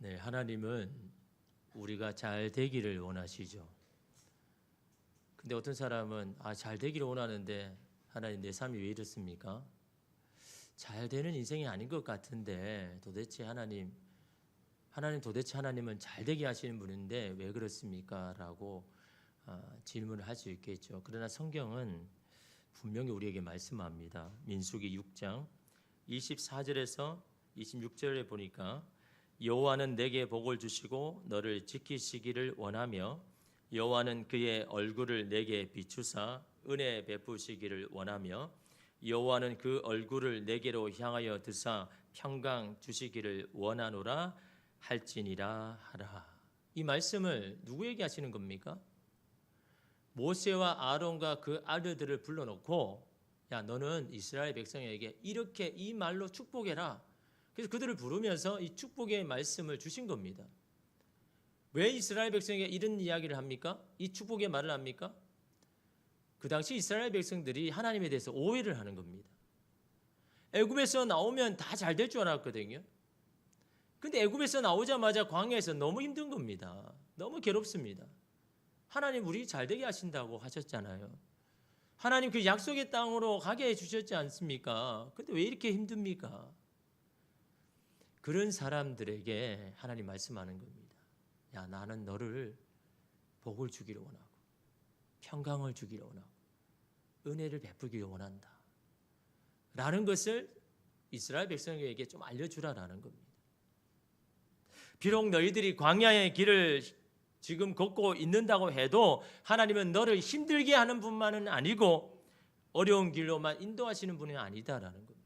네, 하나님은 우리가 잘 되기를 원하시죠. 근데 어떤 사람은 잘 되기를 원하는데 하나님 내 삶이 왜 이렇습니까? 잘 되는 인생이 아닌 것 같은데 도대체 하나님은 잘 되게 하시는 분인데 왜 그렇습니까? 라고 질문을 할 수 있겠죠. 그러나 성경은 분명히 우리에게 말씀합니다. 민수기 6장 24절에서 26절에 보니까 여호와는 내게 복을 주시고 너를 지키시기를 원하며 여호와는 그의 얼굴을 내게 비추사 은혜 베푸시기를 원하며 여호와는 그 얼굴을 내게로 향하여 드사 평강 주시기를 원하노라 할지니라 하라. 이 말씀을 누구에게 하시는 겁니까? 모세와 아론과 그 아들들을 불러놓고 야 너는 이스라엘 백성에게 이렇게 이 말로 축복해라. 그래서 그들을 부르면서 이 축복의 말씀을 주신 겁니다. 왜 이스라엘 백성에게 이런 이야기를 합니까? 이 축복의 말을 합니까? 그 당시 이스라엘 백성들이 하나님에 대해서 오해를 하는 겁니다. 애굽에서 나오면 다 잘 될 줄 알았거든요. 근데 애굽에서 나오자마자 광야에서 너무 힘든 겁니다. 너무 괴롭습니다. 하나님 우리 잘 되게 하신다고 하셨잖아요. 하나님 그 약속의 땅으로 가게 해주셨지 않습니까? 근데 왜 이렇게 힘듭니까? 그런 사람들에게 하나님 말씀하는 겁니다. 야 나는 너를 복을 주기를 원하고 평강을 주기를 원하고 은혜를 베푸기를 원한다 라는 것을 이스라엘 백성에게 좀 알려주라라는 겁니다. 비록 너희들이 광야의 길을 지금 걷고 있는다고 해도 하나님은 너를 힘들게 하는 분만은 아니고 어려운 길로만 인도하시는 분이 아니다라는 겁니다.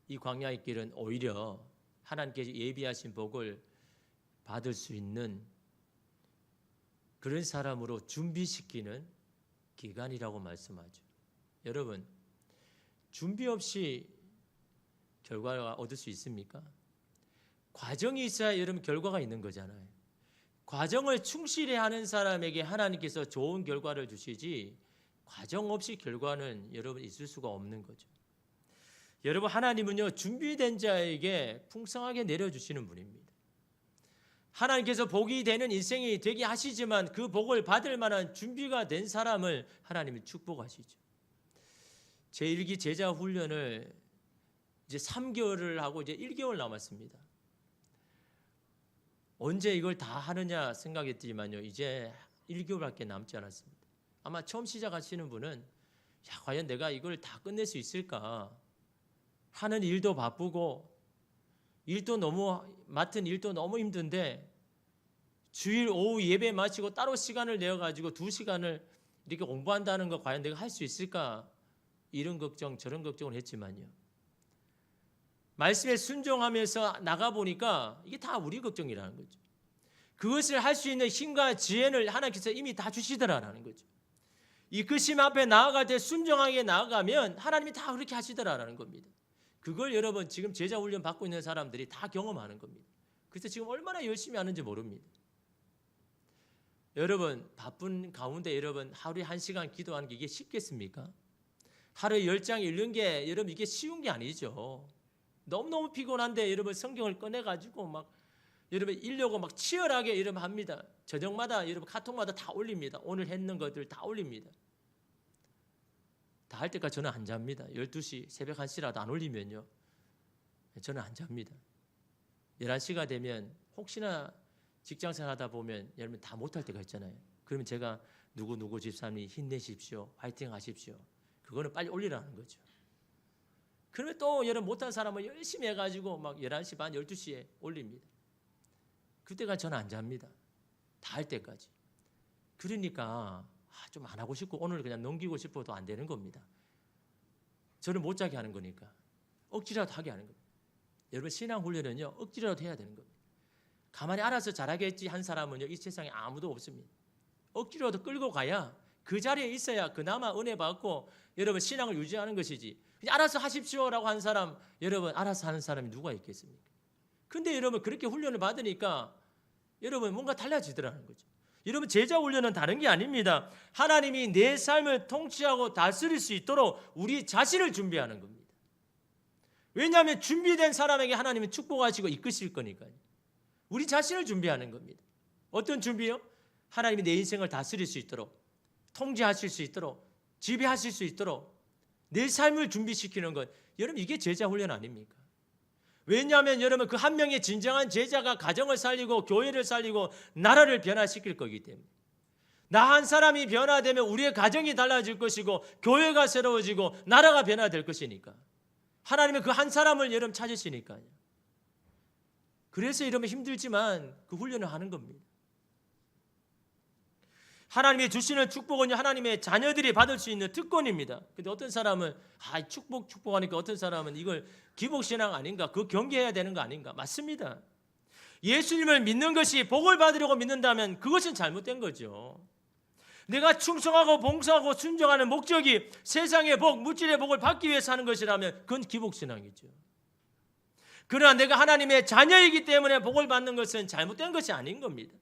이 광야의 길은 오히려 하나님께서 예비하신 복을 받을 수 있는 그런 사람으로 준비시키는 기간이라고 말씀하죠. 여러분, 준비 없이 결과가 얻을 수 있습니까? 과정이 있어야 여러분 결과가 있는 거잖아요. 과정을 충실히 하는 사람에게 하나님께서 좋은 결과를 주시지 과정 없이 결과는 여러분 있을 수가 없는 거죠. 여러분 하나님은요 준비된 자에게 풍성하게 내려주시는 분입니다. 하나님께서 복이 되는 인생이 되게 하시지만 그 복을 받을 만한 준비가 된 사람을 하나님은 축복하시죠. 제1기 제자 훈련을 이제 3개월을 하고 이제 1개월 남았습니다. 언제 이걸 다 하느냐 생각했지만요 이제 1개월밖에 남지 않았습니다. 아마 처음 시작하시는 분은 야 과연 내가 이걸 다 끝낼 수 있을까? 하는 일도 바쁘고 맡은 일도 너무 힘든데 주일 오후 예배 마치고 따로 시간을 내어가지고 2시간을 이렇게 공부한다는 거 과연 내가 할 수 있을까? 이런 걱정 저런 걱정을 했지만요 말씀에 순종하면서 나가보니까 이게 다 우리 걱정이라는 거죠. 그것을 할 수 있는 힘과 지혜를 하나님께서 이미 다 주시더라라는 거죠. 이끄심 앞에 나아갈 때 순종하게 나아가면 하나님이 다 그렇게 하시더라라는 겁니다. 그걸 여러분 지금 제자 훈련 받고 있는 사람들이 다 경험하는 겁니다. 그래서 지금 얼마나 열심히 하는지 모릅니다. 여러분 바쁜 가운데 여러분 하루에 1시간 기도하는 게 이게 쉽겠습니까? 하루에 10장 읽는 게 여러분 이게 쉬운 게 아니죠. 너무너무 피곤한데 여러분 성경을 꺼내가지고 막 여러분 읽려고 막 치열하게 여러분 합니다. 저녁마다 여러분 카톡마다 다 올립니다. 오늘 했는 것들 다 올립니다. 다 할 때까지 저는 안 잡니다. 12시 새벽 1시라도 안 올리면요 저는 안 잡니다. 11시가 되면 혹시나 직장생활 하다 보면 여러분 다 못할 때가 있잖아요. 그러면 제가 누구 집사님 힘내십시오. 화이팅 하십시오. 그거는 빨리 올리라는 거죠. 그러면 또 여러분 못한 사람은 열심히 해가지고 막 11시 반 12시에 올립니다. 그때가 저는 안 잡니다. 다 할 때까지. 그러니까 좀 안 하고 싶고 오늘 그냥 넘기고 싶어도 안 되는 겁니다. 저를 못 자게 하는 거니까 억지라도 하게 하는 겁니다. 여러분 신앙훈련은요 억지라도 해야 되는 겁니다. 가만히 알아서 잘하겠지 한 사람은요 이 세상에 아무도 없습니다. 억지로도 끌고 가야 그 자리에 있어야 그나마 은혜 받고 여러분 신앙을 유지하는 것이지 그냥 알아서 하십시오라고 한 사람 여러분 알아서 하는 사람이 누가 있겠습니까? 근데 여러분 그렇게 훈련을 받으니까 여러분 뭔가 달라지더라는 거죠. 여러분 제자 훈련은 다른 게 아닙니다. 하나님이 내 삶을 통치하고 다스릴 수 있도록 우리 자신을 준비하는 겁니다. 왜냐하면 준비된 사람에게 하나님은 축복하시고 이끄실 거니까요. 우리 자신을 준비하는 겁니다. 어떤 준비요? 하나님이 내 인생을 다스릴 수 있도록, 통제하실 수 있도록, 지배하실 수 있도록 내 삶을 준비시키는 것. 여러분, 이게 제자 훈련 아닙니까? 왜냐하면 여러분, 그 한 명의 진정한 제자가 가정을 살리고 교회를 살리고 나라를 변화시킬 거기 때문에. 나 한 사람이 변화되면 우리의 가정이 달라질 것이고 교회가 새로워지고 나라가 변화될 것이니까. 하나님은 그 한 사람을 여러분 찾으시니까요. 그래서 여러분 힘들지만 그 훈련을 하는 겁니다. 하나님이 주시는 축복은요, 하나님의 자녀들이 받을 수 있는 특권입니다. 근데 어떤 사람은 축복하니까 어떤 사람은 이걸 기복신앙 아닌가, 그 경계해야 되는 거 아닌가. 맞습니다. 예수님을 믿는 것이 복을 받으려고 믿는다면 그것은 잘못된 거죠. 내가 충성하고 봉사하고 순종하는 목적이 세상의 복, 물질의 복을 받기 위해서 하는 것이라면 그건 기복신앙이죠. 그러나 내가 하나님의 자녀이기 때문에 복을 받는 것은 잘못된 것이 아닌 겁니다.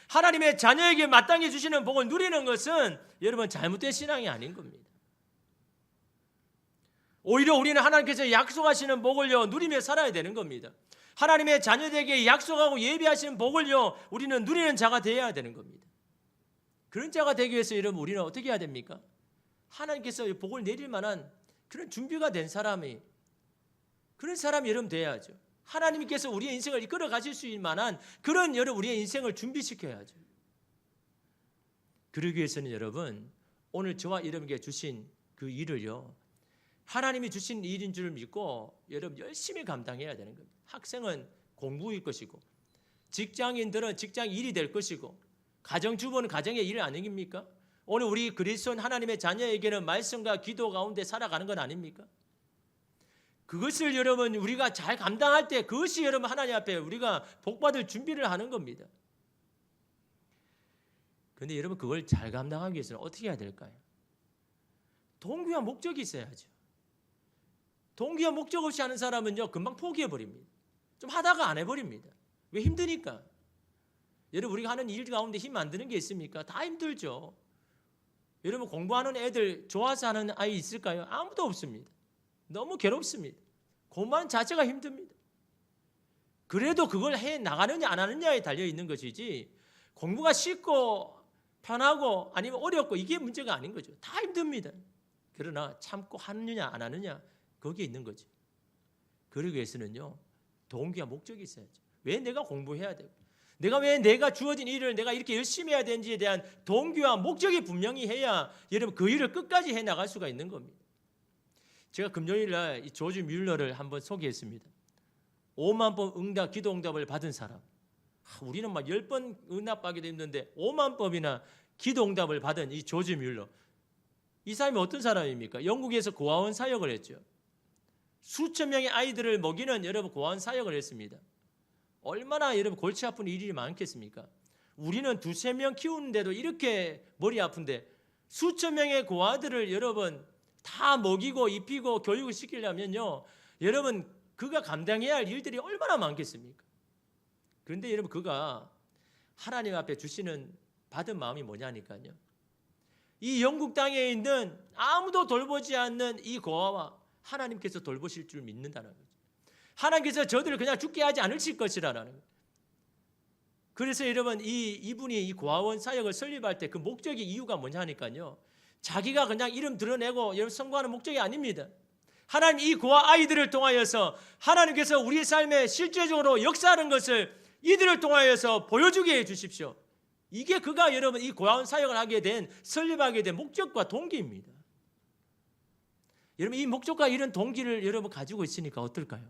하나님의 자녀에게 마땅히 주시는 복을 누리는 것은 여러분 잘못된 신앙이 아닌 겁니다. 오히려 우리는 하나님께서 약속하시는 복을요 누리며 살아야 되는 겁니다. 하나님의 자녀들에게 약속하고 예비하신 복을요 우리는 누리는 자가 되어야 되는 겁니다. 그런 자가 되기 위해서 여러분 우리는 어떻게 해야 됩니까? 하나님께서 복을 내릴 만한 그런 준비가 된 사람이, 그런 사람이 여러분 돼야죠. 하나님께서 우리의 인생을 이끌어 가실 수 있을 만한 그런 여러분 우리의 인생을 준비시켜야죠. 그러기 위해서는 여러분 오늘 저와 여러분에게 주신 그 일을요 하나님이 주신 일인 줄 믿고 여러분 열심히 감당해야 되는 겁니다. 학생은 공부일 것이고 직장인들은 직장 일이 될 것이고 가정주부는 가정의 일 아닙니까? 오늘 우리 그리스도인 하나님의 자녀에게는 말씀과 기도 가운데 살아가는 건 아닙니까? 그것을 여러분 우리가 잘 감당할 때 그것이 여러분 하나님 앞에 우리가 복받을 준비를 하는 겁니다. 그런데 여러분 그걸 잘 감당하기 위해서는 어떻게 해야 될까요? 동기와 목적이 있어야죠. 동기와 목적 없이 하는 사람은요 금방 포기해버립니다. 좀 하다가 안 해버립니다. 왜? 힘드니까. 여러분 우리가 하는 일 가운데 힘 안 드는 게 있습니까? 다 힘들죠. 여러분 공부하는 애들 좋아서 하는 아이 있을까요? 아무도 없습니다. 너무 괴롭습니다. 공부하는 자체가 힘듭니다. 그래도 그걸 해 나가느냐 안 하느냐에 달려 있는 것이지 공부가 쉽고 편하고 아니면 어렵고 이게 문제가 아닌 거죠. 다 힘듭니다. 그러나 참고 하느냐 안 하느냐 거기에 있는 거죠. 그러기 위해서는요 동기와 목적이 있어야죠. 왜 내가 공부해야 되고 내가 주어진 일을 내가 이렇게 열심히 해야 되는지에 대한 동기와 목적이 분명히 해야 여러분 그 일을 끝까지 해나갈 수가 있는 겁니다. 제가 금요일 날 이 조지 뮬러를 한번 소개했습니다. 5만 번 기도 응답을 받은 사람. 우리는 막 10번 응답받기도 힘든데 5만 번이나 기도 응답을 받은 이 조지 뮬러. 이 사람이 어떤 사람입니까? 영국에서 고아원 사역을 했죠. 수천 명의 아이들을 먹이는 여러분 고아원 사역을 했습니다. 얼마나 여러분 골치 아픈 일이 많겠습니까? 우리는 2-3명 키우는데도 이렇게 머리 아픈데 수천 명의 고아들을 여러분 다 먹이고 입히고 교육을 시키려면요 여러분 그가 감당해야 할 일들이 얼마나 많겠습니까? 그런데 여러분 그가 하나님 앞에 주시는 받은 마음이 뭐냐니까요. 이 영국 땅에 있는 아무도 돌보지 않는 이 고아와 하나님께서 돌보실 줄 믿는다는 거죠. 하나님께서 저들을 그냥 죽게 하지 않으실 것이라는 거예요. 그래서 여러분 이분이 이 고아원 사역을 설립할 때 그 목적이 이유가 뭐냐 하니까요. 자기가 그냥 이름 드러내고 여러분 선거하는 목적이 아닙니다. 하나님 이 고아 아이들을 통하여서 하나님께서 우리 삶에 실제적으로 역사하는 것을 이들을 통하여서 보여주게 해 주십시오. 이게 그가 여러분 이 고아원 사역을 하게 된 설립하게 된 목적과 동기입니다. 여러분 이 목적과 이런 동기를 여러분 가지고 있으니까 어떨까요?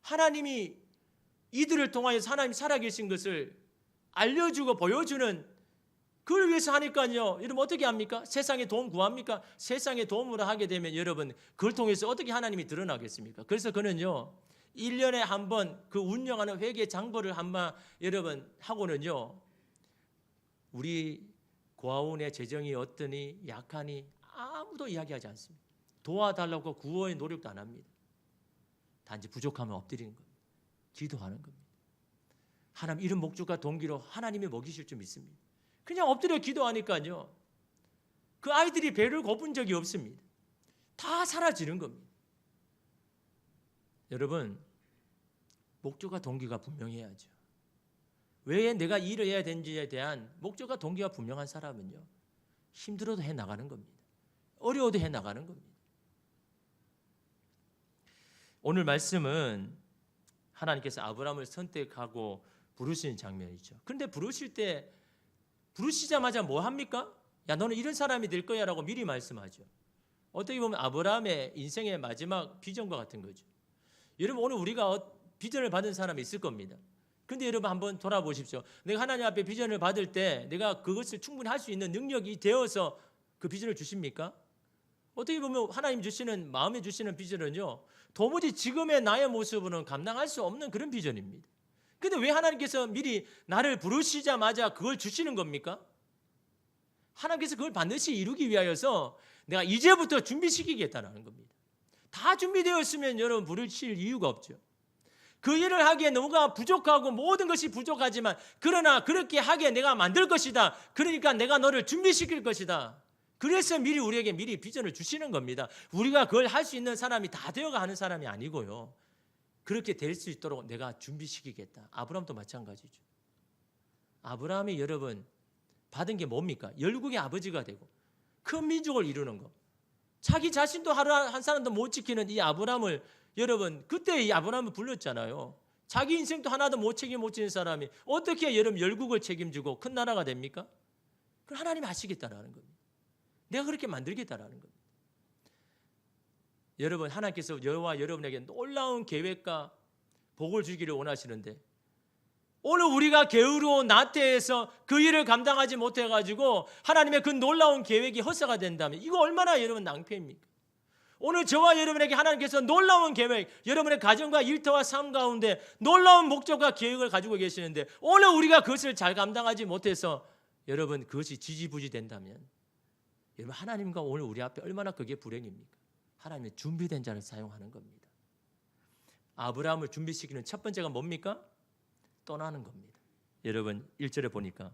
하나님이 이들을 통하여서 하나님 살아계신 것을 알려주고 보여주는 그걸 위해서 하니까요. 여러분 어떻게 합니까? 세상에 도움 구합니까? 세상에 도움을 하게 되면 여러분 그걸 통해서 어떻게 하나님이 드러나겠습니까? 그래서 그는요. 1년에 한 번 그 운영하는 회계 장부를 한번 여러분 하고는요. 우리 고아원의 재정이 어떠니 약하니 아무도 이야기하지 않습니다. 도와달라고 구호의 노력도 안 합니다. 단지 부족하면 엎드리는 겁니다. 기도하는 겁니다. 하나님 이런 목적과 동기로 하나님이 먹이실 줄 믿습니다. 그냥 엎드려 기도하니까요. 그 아이들이 배를 고픈 적이 없습니다. 다 사라지는 겁니다. 여러분, 목적과 동기가 분명해야죠. 왜 내가 일을 해야 되는지에 대한 목적과 동기가 분명한 사람은요, 힘들어도 해 나가는 겁니다. 어려워도 해 나가는 겁니다. 오늘 말씀은 하나님께서 아브라함을 선택하고 부르시는 장면이죠. 그런데 부르시자마자 뭐 합니까? 야, 너는 이런 사람이 될 거야 라고 미리 말씀하죠. 어떻게 보면 아브라함의 인생의 마지막 비전과 같은 거죠. 여러분, 오늘 우리가 비전을 받은 사람이 있을 겁니다. 근데 여러분 한번 돌아보십시오. 내가 하나님 앞에 비전을 받을 때 내가 그것을 충분히 할 수 있는 능력이 되어서 그 비전을 주십니까? 어떻게 보면 하나님 주시는, 마음에 주시는 비전은요, 도무지 지금의 나의 모습으로는 감당할 수 없는 그런 비전입니다. 근데 왜 하나님께서 미리 나를 부르시자마자 그걸 주시는 겁니까? 하나님께서 그걸 반드시 이루기 위하여서 내가 이제부터 준비시키겠다는 겁니다. 다 준비되었으면 여러분 부르실 이유가 없죠. 그 일을 하기에 너무가 부족하고 모든 것이 부족하지만 그러나 그렇게 하게 내가 만들 것이다. 그러니까 내가 너를 준비시킬 것이다. 그래서 미리 우리에게 미리 비전을 주시는 겁니다. 우리가 그걸 할 수 있는 사람이 다 되어가 하는 사람이 아니고요. 그렇게 될 수 있도록 내가 준비시키겠다. 아브라함도 마찬가지죠. 아브라함이 여러분 받은 게 뭡니까? 열국의 아버지가 되고 큰 민족을 이루는 거. 자기 자신도 하루 한 사람도 못 지키는 이 아브라함을 여러분 그때 이 아브라함을 불렀잖아요. 자기 인생도 하나도 못 지는 사람이 어떻게 여러분 열국을 책임지고 큰 나라가 됩니까? 그걸 하나님이 하시겠다라는 겁니다. 내가 그렇게 만들겠다라는 겁니다. 여러분, 하나님께서 저와 여러분에게 놀라운 계획과 복을 주기를 원하시는데 오늘 우리가 게으르고 나태해서 그 일을 감당하지 못해가지고 하나님의 그 놀라운 계획이 헛사가 된다면 이거 얼마나 여러분 낭패입니까? 오늘 저와 여러분에게 하나님께서 놀라운 계획, 여러분의 가정과 일터와 삶 가운데 놀라운 목적과 계획을 가지고 계시는데 오늘 우리가 그것을 잘 감당하지 못해서 여러분 그것이 지지부지 된다면 여러분 하나님과 오늘 우리 앞에 얼마나 그게 불행입니까? 하나님의 준비된 자를 사용하는 겁니다. 아브라함을 준비시키는 첫 번째가 뭡니까? 떠나는 겁니다. 여러분 1절에 보니까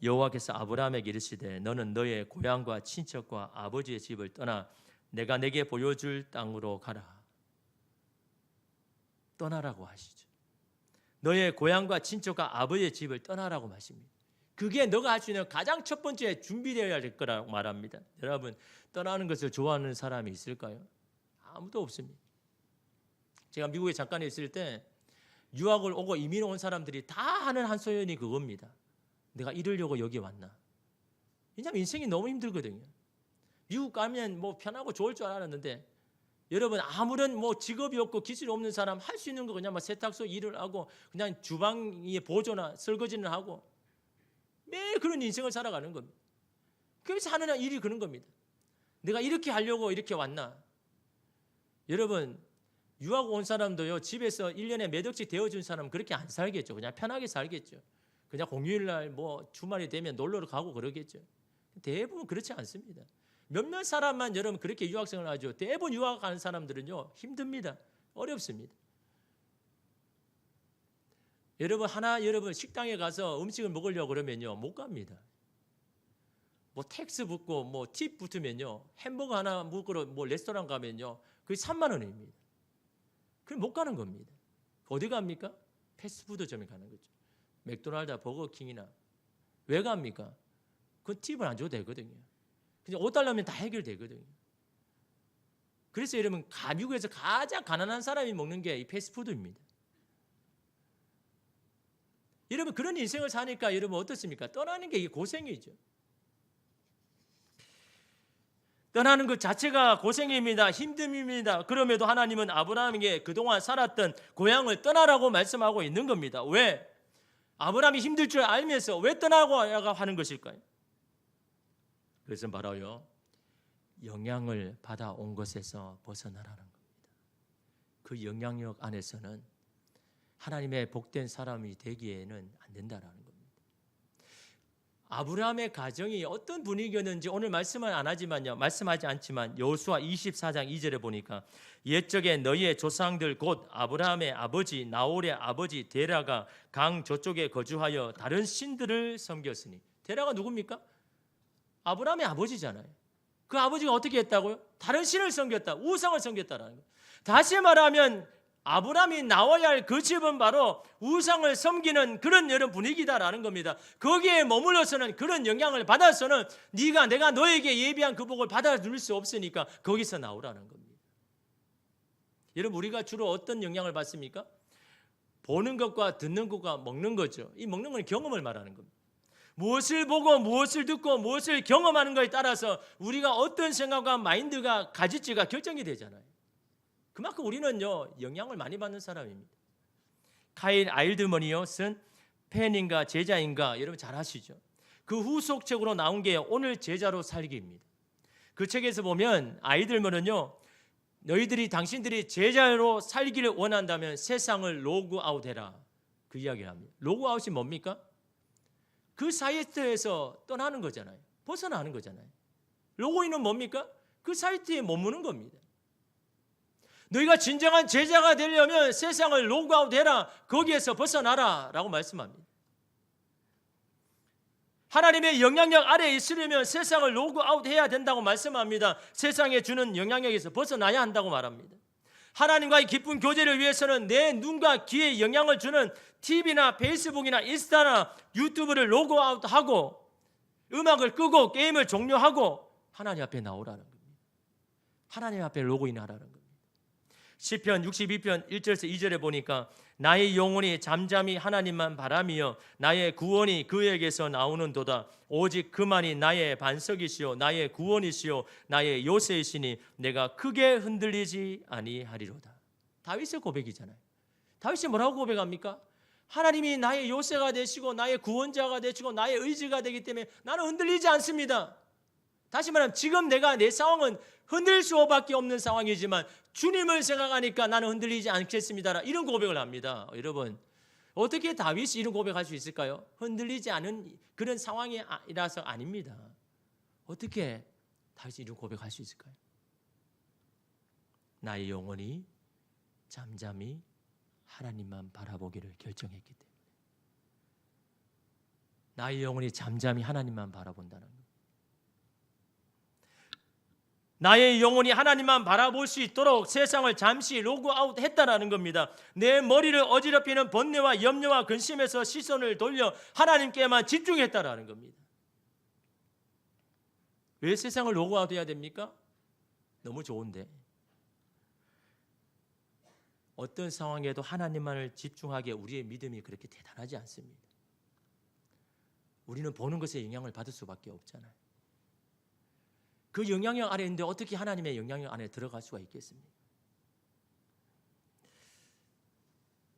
여호와께서 아브라함에게 이르시되 너는 너의 고향과 친척과 아버지의 집을 떠나 내가 내게 보여줄 땅으로 가라. 떠나라고 하시죠. 너의 고향과 친척과 아버지의 집을 떠나라고 하십니다. 그게 너가 할 수 있는 가장 첫 번째 준비되어야 될 거라고 말합니다. 여러분 떠나는 것을 좋아하는 사람이 있을까요? 아무도 없습니다. 제가 미국에 잠깐 있을 때 유학을 오고 이민 온 사람들이 다 하는 한 소연이 그겁니다. 내가 이러려고 여기 왔나? 왜냐하면 인생이 너무 힘들거든요. 미국 가면 뭐 편하고 좋을 줄 알았는데 여러분 아무런 뭐 직업이 없고 기술이 없는 사람 할 수 있는 거 그냥 막 세탁소 일을 하고 그냥 주방에 보조나 설거지는 하고 매일 그런 인생을 살아가는 겁니다. 그래서 하는 일이 그런 겁니다. 내가 이렇게 하려고 이렇게 왔나? 여러분 유학 온 사람도요 집에서 1년에 몇 억씩 대어준 사람은 그렇게 안 살겠죠. 그냥 편하게 살겠죠. 그냥 공휴일날 뭐 주말이 되면 놀러 가고 그러겠죠. 대부분 그렇지 않습니다. 몇몇 사람만 여러분 그렇게 유학생을 하죠. 대부분 유학 가는 사람들은요 힘듭니다. 어렵습니다. 여러분 식당에 가서 음식을 먹으려고 그러면요 못 갑니다. 뭐 텍스 붙고 뭐 팁 붙으면요 햄버거 하나 먹으러 뭐 레스토랑 가면요 그게 3만 원입니다. 그럼 못 가는 겁니다. 어디 갑니까? 패스트푸드점에 가는 거죠. 맥도날드, 버거킹이나 왜 갑니까? 그 팁을 안 줘도 되거든요. 그냥 $5면 다 해결되거든요. 그래서 여러분 미국에서 가장 가난한 사람이 먹는 게 이 패스트푸드입니다. 여러분 그런 인생을 사니까 여러분 어떻습니까? 떠나는 게 이게 고생이죠. 떠나는 것 자체가 고생입니다. 힘듦입니다. 그럼에도 하나님은 아브라함에게 그동안 살았던 고향을 떠나라고 말씀하고 있는 겁니다. 왜? 아브라함이 힘들 줄 알면서 왜 떠나고 하는 것일까요? 그것은 바로요 영향을 받아온 것에서 벗어나라는 겁니다. 그 영향력 안에서는 하나님의 복된 사람이 되기에는 안 된다라는 겁니다. 아브라함의 가정이 어떤 분위기였는지 오늘 말씀은 안 하지만요. 말씀하지 않지만 여호수아 24장 2절에 보니까 옛적에 너희의 조상들 곧 아브라함의 아버지 나홀의 아버지 데라가 강 저쪽에 거주하여 다른 신들을 섬겼으니. 데라가 누굽니까? 아브라함의 아버지잖아요. 그 아버지가 어떻게 했다고요? 다른 신을 섬겼다. 우상을 섬겼다라는 거예요. 다시 말하면 아브라함이 나와야 할 그 집은 바로 우상을 섬기는 그런 여러 분위기다라는 겁니다. 거기에 머물러서는 그런 영향을 받아서는 내가 너에게 예비한 그 복을 받아줄 수 없으니까 거기서 나오라는 겁니다. 여러분, 우리가 주로 어떤 영향을 받습니까? 보는 것과 듣는 것과 먹는 거죠. 이 먹는 건 경험을 말하는 겁니다. 무엇을 보고 무엇을 듣고 무엇을 경험하는 것에 따라서 우리가 어떤 생각과 마인드가 가질지가 결정이 되잖아요. 그만큼 우리는요, 영향을 많이 받는 사람입니다. 카일 아일드먼이요 쓴 팬인가 제자인가, 여러분 잘 아시죠? 그 후속책으로 나온 게 오늘 제자로 살기입니다. 그 책에서 보면 아이들먼은요, 당신들이 제자로 살기를 원한다면 세상을 로그아웃해라, 그 이야기를 합니다. 로그아웃이 뭡니까? 그 사이트에서 떠나는 거잖아요. 벗어나는 거잖아요. 로그인은 뭡니까? 그 사이트에 머무는 겁니다. 너희가 진정한 제자가 되려면 세상을 로그아웃해라, 거기에서 벗어나라 라고 말씀합니다. 하나님의 영향력 아래에 있으려면 세상을 로그아웃해야 된다고 말씀합니다. 세상에 주는 영향력에서 벗어나야 한다고 말합니다. 하나님과의 깊은 교제를 위해서는 내 눈과 귀에 영향을 주는 TV나 페이스북이나 인스타나 유튜브를 로그아웃하고 음악을 끄고 게임을 종료하고 하나님 앞에 나오라는 겁니다. 하나님 앞에 로그인하라는 겁니다. 시편 62편 1절에서 2절에 보니까 나의 영혼이 잠잠히 하나님만 바라며 나의 구원이 그에게서 나오는도다. 오직 그만이 나의 반석이시요 나의 구원이시요 나의 요새이시니 내가 크게 흔들리지 아니하리로다. 다윗의 고백이잖아요. 다윗이 뭐라고 고백합니까? 하나님이 나의 요새가 되시고 나의 구원자가 되시고 나의 의지가 되기 때문에 나는 흔들리지 않습니다. 다시 말하면 지금 내 상황은 흔들릴 수밖에 없는 상황이지만 주님을 생각하니까 나는 흔들리지 않겠습니다. 이런 고백을 합니다. 여러분, 어떻게 다윗이 이런 고백할 수 있을까요? 흔들리지 않은 그런 상황이라서 아닙니다. 어떻게 다윗이 이런 고백할 수 있을까요? 나의 영혼이 잠잠히 하나님만 바라보기를 결정했기 때문에. 나의 영혼이 잠잠히 하나님만 바라본다는 것. 나의 영혼이 하나님만 바라볼 수 있도록 세상을 잠시 로그아웃 했다라는 겁니다. 내 머리를 어지럽히는 번뇌와 염려와 근심에서 시선을 돌려 하나님께만 집중했다라는 겁니다. 왜 세상을 로그아웃 해야 됩니까? 너무 좋은데. 어떤 상황에도 하나님만을 집중하기에 우리의 믿음이 그렇게 대단하지 않습니다. 우리는 보는 것에 영향을 받을 수밖에 없잖아요. 그 영향력 아래 있는데 어떻게 하나님의 영향력 안에 들어갈 수가 있겠습니까?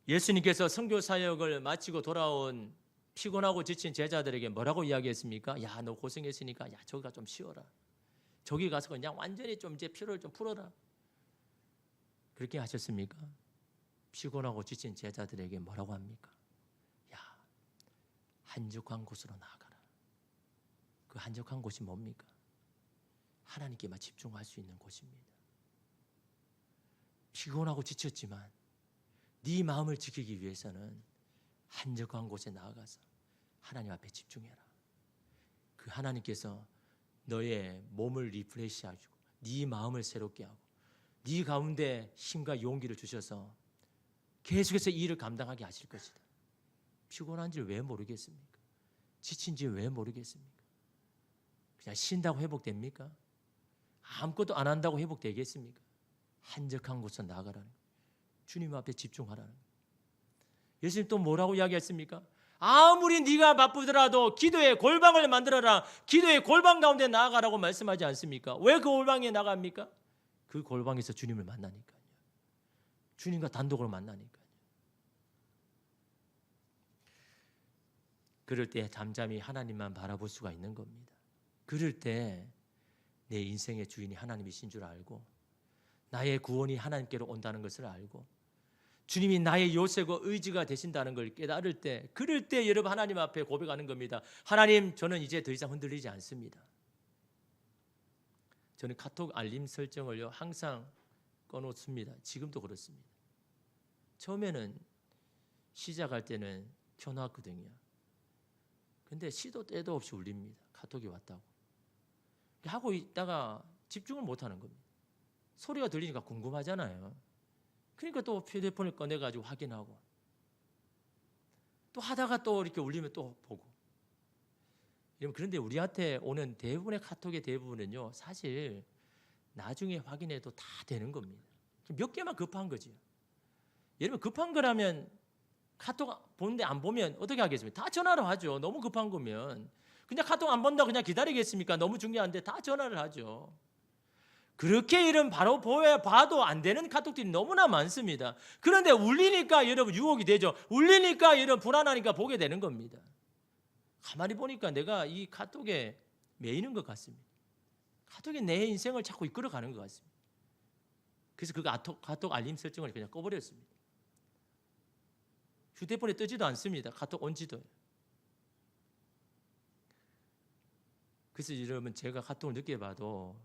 예수님께서 선교 사역을 마치고 돌아온 피곤하고 지친 제자들에게 뭐라고 이야기했습니까? 야, 너 고생했으니까 야, 저기가 좀 쉬어라. 저기 가서 그냥 완전히 좀 이제 피로를 좀 풀어라. 그렇게 하셨습니까? 피곤하고 지친 제자들에게 뭐라고 합니까? 야, 한적한 곳으로 나아가라. 그 한적한 곳이 뭡니까? 하나님께만 집중할 수 있는 곳입니다. 피곤하고 지쳤지만 네 마음을 지키기 위해서는 한적한 곳에 나아가서 하나님 앞에 집중해라. 그 하나님께서 너의 몸을 리프레시하고 네 마음을 새롭게 하고 네 가운데 힘과 용기를 주셔서 계속해서 이 일을 감당하게 하실 것이다. 피곤한지를 왜 모르겠습니까? 지친지 왜 모르겠습니까? 그냥 쉰다고 회복됩니까? 아무것도 안 한다고 회복되겠습니까? 한적한 곳으로 나아가라는 거예요. 주님 앞에 집중하라는 거예요. 예수님 또 뭐라고 이야기했습니까? 아무리 네가 바쁘더라도 기도의 골방을 만들어라. 기도의 골방 가운데 나아가라고 말씀하지 않습니까? 왜 그 골방에 나갑니까? 그 골방에서 주님을 만나니까요. 주님과 단독으로 만나니까요. 그럴 때 잠잠히 하나님만 바라볼 수가 있는 겁니다. 그럴 때 내 인생의 주인이 하나님이신 줄 알고 나의 구원이 하나님께로 온다는 것을 알고 주님이 나의 요새고 의지가 되신다는 걸 깨달을 때, 그럴 때 여러분 하나님 앞에 고백하는 겁니다. 하나님, 저는 이제 더 이상 흔들리지 않습니다. 저는 카톡 알림 설정을요 항상 꺼놓습니다. 지금도 그렇습니다. 처음에는 시작할 때는 켜놨거든요. 근데 시도 때도 없이 울립니다. 카톡이 왔다고. 하고 있다가 집중을 못하는 겁니다. 소리가 들리니까 궁금하잖아요. 그러니까 또 휴대폰을 꺼내가지고 확인하고, 또 하다가 또 이렇게 울리면 또 보고. 그런데 우리한테 오는 대부분의 카톡의 대부분은요, 사실 나중에 확인해도 다 되는 겁니다. 몇 개만 급한 거죠. 여러분, 급한 거라면 카톡 보는데 안 보면 어떻게 하겠습니까? 다 전화를 하죠. 너무 급한 거면 그냥 카톡 안 본다고 그냥 기다리겠습니까? 너무 중요한데 다 전화를 하죠. 그렇게 이런 바로 봐도 안 되는 카톡들이 너무나 많습니다. 그런데 울리니까 여러분 유혹이 되죠. 울리니까 여러분 불안하니까 보게 되는 겁니다. 가만히 보니까 내가 이 카톡에 매이는 것 같습니다. 카톡에 내 인생을 자꾸 이끌어가는 것 같습니다. 그래서 그 카톡 알림 설정을 그냥 꺼버렸습니다. 휴대폰에 뜨지도 않습니다. 카톡 온지도요. 그래서 여러분, 제가 카톡을 늦게 봐도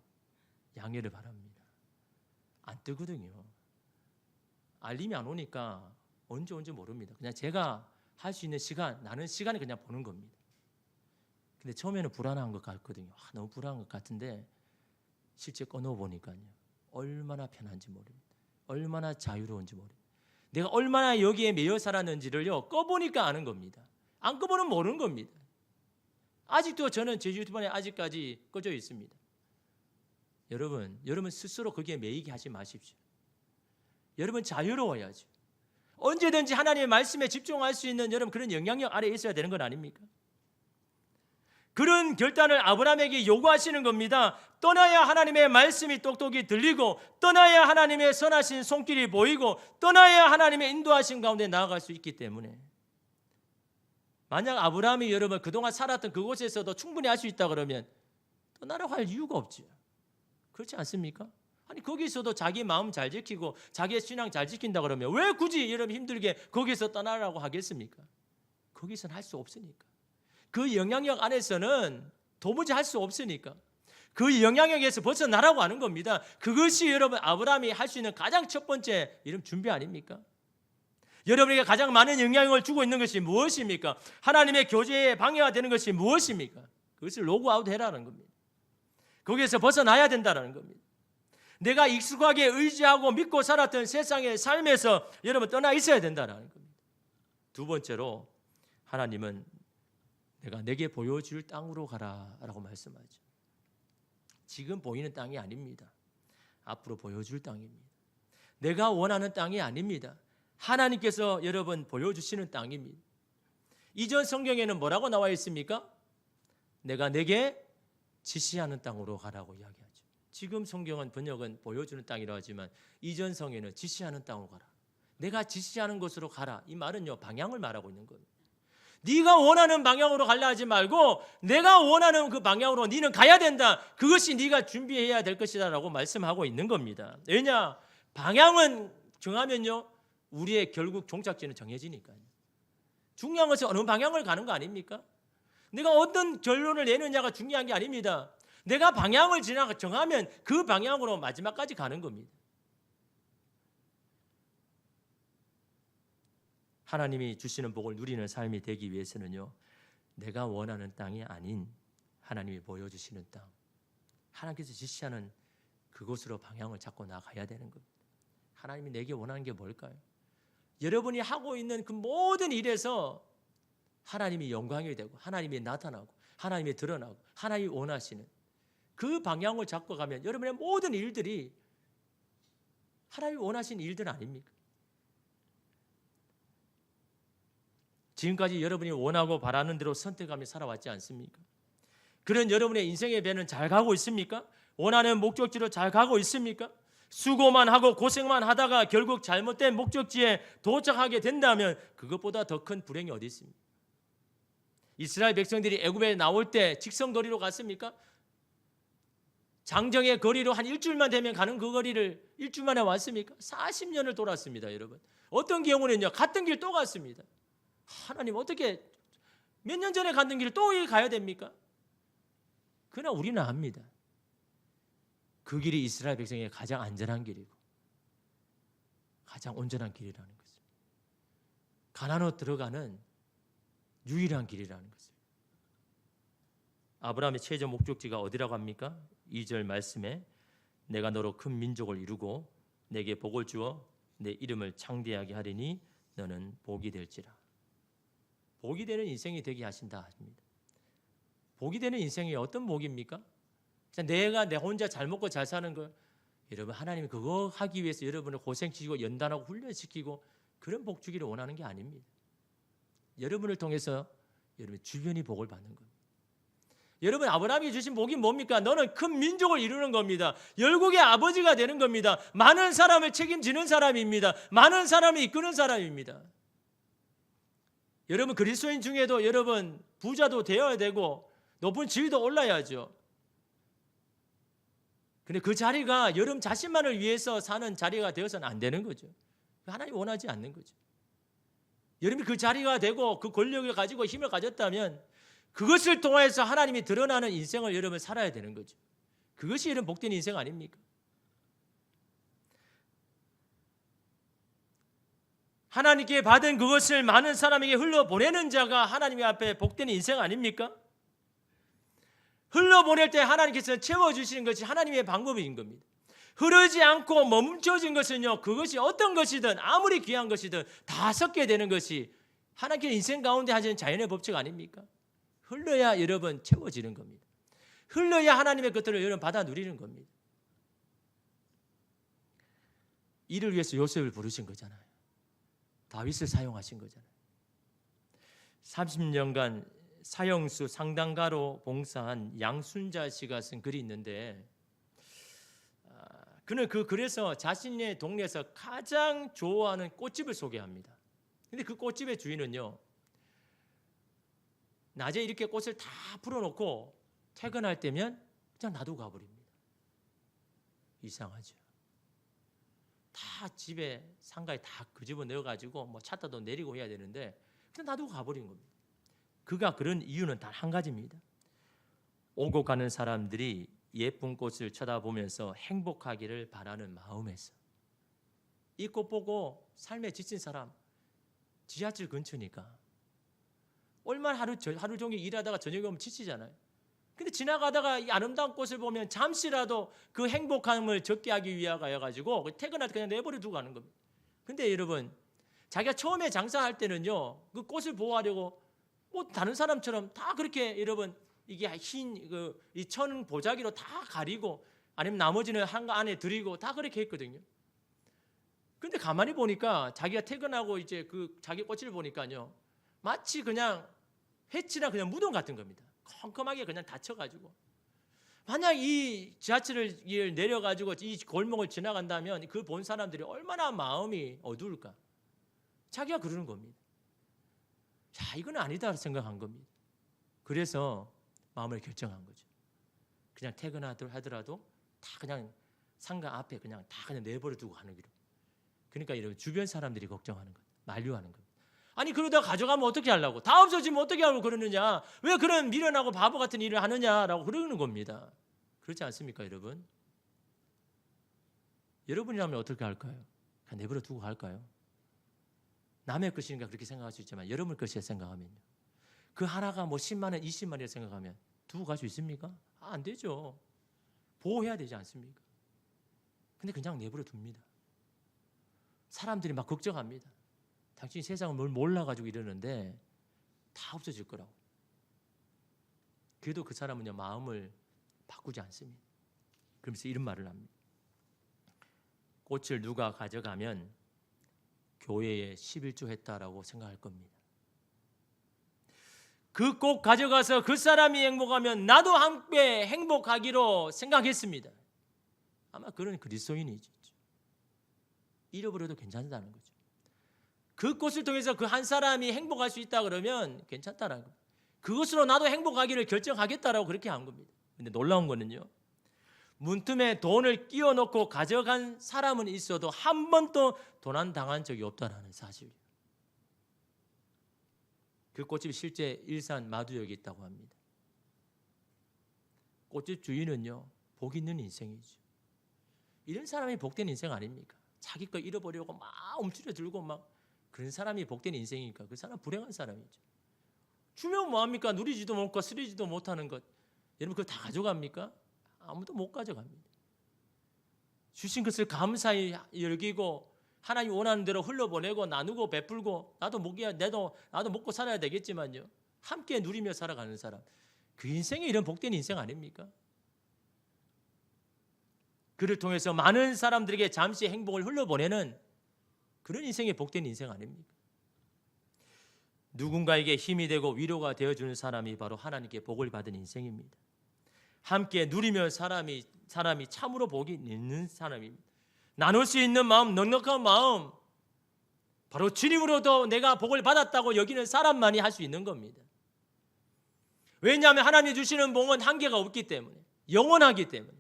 양해를 바랍니다. 안 뜨거든요. 알림이 안 오니까 언제 온지 모릅니다. 그냥 제가 할 수 있는 시간, 나는 시간에 그냥 보는 겁니다. 근데 처음에는 불안한 것 같거든요. 너무 불안한 것 같은데 실제 꺼놓어 보니까요, 얼마나 편한지 모릅니다. 얼마나 자유로운지 모릅니다. 내가 얼마나 여기에 매여 살았는지를요, 꺼보니까 아는 겁니다. 안 꺼보면 모르는 겁니다. 아직도 저는 제 유튜브에 아직까지 꺼져 있습니다. 여러분 스스로 거기에 매이게 하지 마십시오. 여러분 자유로워야죠. 언제든지 하나님의 말씀에 집중할 수 있는 여러분 그런 영향력 아래에 있어야 되는 건 아닙니까? 그런 결단을 아브라함에게 요구하시는 겁니다. 떠나야 하나님의 말씀이 똑똑히 들리고, 떠나야 하나님의 선하신 손길이 보이고, 떠나야 하나님의 인도하신 가운데 나아갈 수 있기 때문에, 만약 아브라함이 여러분 그동안 살았던 그곳에서도 충분히 할 수 있다 그러면 떠나라고 할 이유가 없죠. 그렇지 않습니까? 아니 거기서도 자기 마음 잘 지키고 자기의 신앙 잘 지킨다 그러면 왜 굳이 여러분 힘들게 거기서 떠나라고 하겠습니까? 거기서는 할 수 없으니까. 그 영향력 안에서는 도무지 할 수 없으니까 그 영향력에서 벗어나라고 하는 겁니다. 그것이 여러분 아브라함이 할 수 있는 가장 첫 번째 이런 준비 아닙니까? 여러분에게 가장 많은 영향력을 주고 있는 것이 무엇입니까? 하나님의 교제에 방해가 되는 것이 무엇입니까? 그것을 로그아웃 해라는 겁니다. 거기에서 벗어나야 된다는 겁니다. 내가 익숙하게 의지하고 믿고 살았던 세상의 삶에서 여러분 떠나 있어야 된다는 겁니다. 두 번째로 하나님은 내게 보여줄 땅으로 가라라고 말씀하죠. 지금 보이는 땅이 아닙니다. 앞으로 보여줄 땅입니다. 내가 원하는 땅이 아닙니다. 하나님께서 여러분 보여주시는 땅입니다. 이전 성경에는 뭐라고 나와 있습니까? 내가 내게 지시하는 땅으로 가라고 이야기하죠. 지금 성경은 번역은 보여주는 땅이라고 하지만 이전 성경에는 지시하는 땅으로 가라. 내가 지시하는 곳으로 가라. 이 말은요, 방향을 말하고 있는 겁니다. 네가 원하는 방향으로 가려 하지 말고 내가 원하는 그 방향으로 네는 가야 된다. 그것이 네가 준비해야 될 것이다 라고 말씀하고 있는 겁니다. 왜냐? 방향은 정하면요, 우리의 결국 종착지는 정해지니까요. 중요한 것은 어느 방향을 가는 거 아닙니까? 내가 어떤 결론을 내느냐가 중요한 게 아닙니다. 내가 방향을 정하면 그 방향으로 마지막까지 가는 겁니다. 하나님이 주시는 복을 누리는 삶이 되기 위해서는요, 내가 원하는 땅이 아닌 하나님이 보여주시는 땅, 하나님께서 지시하는 그곳으로 방향을 잡고 나가야 되는 겁니다. 하나님이 내게 원하는 게 뭘까요? 여러분이 하고 있는 그 모든 일에서 하나님이 영광이 되고 하나님이 나타나고 하나님이 드러나고 하나님이 원하시는 그 방향을 잡고 가면 여러분의 모든 일들이 하나님이 원하시는 일들 아닙니까? 지금까지 여러분이 원하고 바라는 대로 선택하며 살아왔지 않습니까? 그런 여러분의 인생의 배는 잘 가고 있습니까? 원하는 목적지로 잘 가고 있습니까? 수고만 하고 고생만 하다가 결국 잘못된 목적지에 도착하게 된다면 그것보다 더 큰 불행이 어디 있습니까? 이스라엘 백성들이 애굽에 나올 때 직선거리로 갔습니까? 장정의 거리로 한 일주일만 되면 가는 그 거리를 일주일 만에 왔습니까? 40년을 돌았습니다, 여러분. 어떤 경우는요, 갔던 길 또 갔습니다. 하나님 어떻게 몇 년 전에 갔던 길을 또 가야 됩니까? 그러나 우리는 압니다. 그 길이 이스라엘 백성의 가장 안전한 길이고 가장 온전한 길이라는 것입니다. 가나안으로 들어가는 유일한 길이라는 것입니다. 아브라함의 최종 목적지가 어디라고 합니까? 2절 말씀에 내가 너로 큰 민족을 이루고 내게 복을 주어 내 이름을 창대하게 하리니 너는 복이 될지라. 복이 되는 인생이 되게 하신다 하십니다. 복이 되는 인생이 어떤 복입니까? 내가 내 혼자 잘 먹고 잘 사는 거, 여러분 하나님이 그거 하기 위해서 여러분을 고생시키고 연단하고 훈련시키고 그런 복 주기를 원하는 게 아닙니다. 여러분을 통해서 여러분 주변이 복을 받는 겁니다. 여러분 아브라함이 주신 복이 뭡니까? 너는 큰 민족을 이루는 겁니다. 열국의 아버지가 되는 겁니다. 많은 사람을 책임지는 사람입니다. 많은 사람을 이끄는 사람입니다. 여러분 그리스도인 중에도 여러분 부자도 되어야 되고 높은 지위도 올라야죠. 근데 그 자리가 여러분 자신만을 위해서 사는 자리가 되어서는 안 되는 거죠. 하나님이 원하지 않는 거죠. 여러분이 그 자리가 되고 그 권력을 가지고 힘을 가졌다면 그것을 통해서 하나님이 드러나는 인생을 여러분 살아야 되는 거죠. 그것이 여러분 복된 인생 아닙니까? 하나님께 받은 그것을 많은 사람에게 흘려보내는 자가 하나님 앞에 복된 인생 아닙니까? 흘러보낼 때 하나님께서 채워주시는 것이 하나님의 방법인 겁니다. 흐르지 않고 멈춰진 것은요, 그것이 어떤 것이든 아무리 귀한 것이든 다 섞게 되는 것이 하나님께 인생 가운데 하시는 자연의 법칙 아닙니까? 흘러야 여러분 채워지는 겁니다. 흘러야 하나님의 것들을 여러분 받아 누리는 겁니다. 이를 위해서 요셉을 부르신 거잖아요. 다윗을 사용하신 거잖아요. 30년간 사형수 상당가로 봉사한 양순자 씨가 쓴 글이 있는데 그는 그 글에서 자신의 동네에서 가장 좋아하는 꽃집을 소개합니다. 근데 그 꽃집의 주인은요, 낮에 이렇게 꽃을 다 풀어놓고 퇴근할 때면 그냥 놔두고 가버립니다. 이상하죠. 다 집에 상가에 다 그 집어 넣어가지고 뭐 차다도 내리고 해야 되는데 그냥 놔두고 가버린 겁니다. 그가 그런 이유는 단 한 가지입니다. 오고 가는 사람들이 예쁜 꽃을 쳐다보면서 행복하기를 바라는 마음에서. 이 꽃 보고 삶에 지친 사람, 지하철 근처니까 얼마나 하루 종일 일하다가 저녁에 오면 지치잖아요. 근데 지나가다가 이 아름다운 꽃을 보면 잠시라도 그 행복함을 적게 하기 위하여가지고 퇴근할 때 그냥 내버려 두고 가는 겁니다. 근데 여러분, 자기가 처음에 장사할 때는요, 그 꽃을 보호하려고 뭐 다른 사람처럼 다 그렇게 여러분 이게 흰 이 천 보자기로 다 가리고 아니면 나머지는 한가 안에 들이고 다 그렇게 했거든요. 근데 가만히 보니까 자기가 퇴근하고 이제 그 자기 꽃을 보니까요, 마치 그냥 해치나 그냥 무덤 같은 겁니다. 컴컴하게 그냥 닫혀가지고. 만약 이 지하철을 내려가지고 이 골목을 지나간다면 그 본 사람들이 얼마나 마음이 어두울까. 자기가 그러는 겁니다. 자, 이건 아니다 생각한 겁니다. 그래서 마음을 결정한 거죠. 그냥 퇴근하더라도 다 그냥 상가 앞에 그냥 다 그냥 내버려 두고 가는 기로. 그러니까 이런 주변 사람들이 걱정하는 것, 만류하는 것. 아니 그러다 가져가면 어떻게 하려고? 다 없어지면 어떻게 하려고 그러느냐? 왜 그런 미련하고 바보 같은 일을 하느냐라고 그러는 겁니다. 그렇지 않습니까, 여러분? 여러분이라면 어떻게 할까요? 그냥 내버려 두고 갈까요? 남의 것이니까 그렇게 생각할 수 있지만 여러분 것이라 생각하면요, 그 하나가 뭐 10만 원, 20만 원이라 생각하면 두고 갈 수 있습니까? 안 되죠. 보호해야 되지 않습니까? 근데 그냥 내버려 둡니다. 사람들이 막 걱정합니다. 당신이 세상을 뭘 몰라가지고 이러는데 다 없어질 거라고. 그래도 그 사람은요, 마음을 바꾸지 않습니다. 그러면서 이런 말을 합니다. 꽃을 누가 가져가면 교회에 11조 했다라고 생각할 겁니다. 그 꽃 가져가서 그 사람이 행복하면 나도 함께 행복하기로 생각했습니다. 아마 그런 그리스도인이죠. 잃어버려도 괜찮다는 거죠. 그 꽃을 통해서 그 한 사람이 행복할 수 있다 그러면 괜찮다는 거예요. 그것으로 나도 행복하기를 결정하겠다라고 그렇게 한 겁니다. 근데 놀라운 거는요, 문틈에 돈을 끼워 넣고 가져간 사람은 있어도 한 번도 도난 당한 적이 없다는 사실이에요. 그 꽃집이 실제 일산 마두역에 있다고 합니다. 꽃집 주인은요, 복 있는 인생이죠. 이런 사람이 복된 인생 아닙니까? 자기 거 잃어버리고 막 움츠려 들고 막 그런 사람이 복된 인생이니까 그 사람 불행한 사람이죠. 주면 뭐합니까? 누리지도 못하고 쓰리지도 못하는 것. 여러분 그거 다 가져갑니까? 아무도 못 가져갑니다. 주신 것을 감사히 여기고 하나님 원하는 대로 흘려보내고 나누고 베풀고 나도 먹고 살아야 되겠지만요. 함께 누리며 살아가는 사람. 그 인생이 이런 복된 인생 아닙니까? 그를 통해서 많은 사람들에게 잠시 행복을 흘려보내는 그런 인생이 복된 인생 아닙니까? 누군가에게 힘이 되고 위로가 되어주는 사람이 바로 하나님께 복을 받은 인생입니다. 함께 누리며 사람이 참으로 복이 있는 사람입니다. 나눌 수 있는 마음, 넉넉한 마음, 바로 주님으로도 내가 복을 받았다고 여기는 사람만이 할 수 있는 겁니다. 왜냐하면 하나님이 주시는 복은 한계가 없기 때문에, 영원하기 때문에,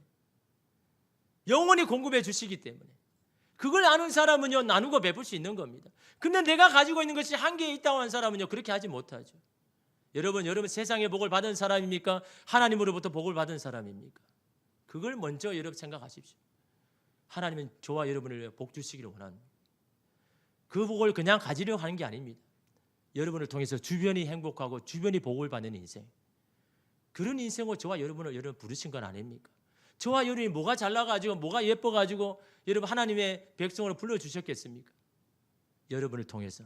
영원히 공급해 주시기 때문에 그걸 아는 사람은요 나누고 베풀 수 있는 겁니다. 근데 내가 가지고 있는 것이 한계에 있다고 하는 사람은요 그렇게 하지 못하죠. 여러분 세상의 복을 받은 사람입니까? 하나님으로부터 복을 받은 사람입니까? 그걸 먼저 여러분 생각하십시오. 하나님은 저와 여러분을 복 주시기를 원합니다. 그 복을 그냥 가지려고 하는 게 아닙니다. 여러분을 통해서 주변이 행복하고 주변이 복을 받는 인생, 그런 인생으로 저와 여러분 부르신 건 아닙니까? 저와 여러분이 뭐가 잘나가지고 뭐가 예뻐가지고 여러분 하나님의 백성으로 불러주셨겠습니까? 여러분을 통해서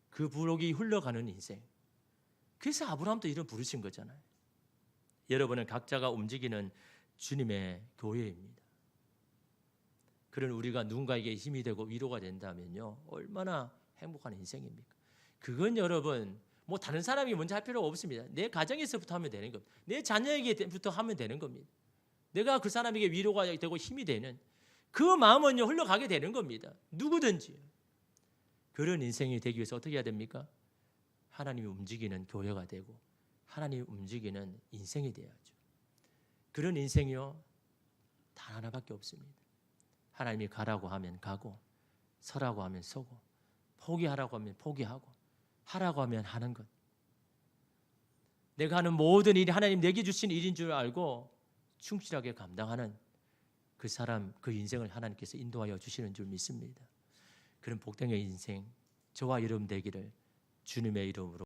그 부록이 흘러가는 인생. 그래서 아브라함도 이런 부르신 거잖아요. 여러분은 각자가 움직이는 주님의 교회입니다. 그런 우리가 누군가에게 힘이 되고 위로가 된다면요 얼마나 행복한 인생입니까? 그건 여러분 뭐 다른 사람이 먼저 할 필요가 없습니다. 내 가정에서부터 하면 되는 겁니다. 내 자녀에게부터 하면 되는 겁니다. 내가 그 사람에게 위로가 되고 힘이 되는 그 마음은요 흘러가게 되는 겁니다. 누구든지. 그런 인생이 되기 위해서 어떻게 해야 됩니까? 하나님이 움직이는 교회가 되고 하나님이 움직이는 인생이 돼야죠. 그런 인생이요 단 하나밖에 없습니다. 하나님이 가라고 하면 가고, 서라고 하면 서고, 포기하라고 하면 포기하고, 하라고 하면 하는 것. 내가 하는 모든 일이 하나님 내게 주신 일인 줄 알고 충실하게 감당하는 그 사람, 그 인생을 하나님께서 인도하여 주시는 줄 믿습니다. 그런 복된 인생 저와 여러분 되기를 주님의 이름으로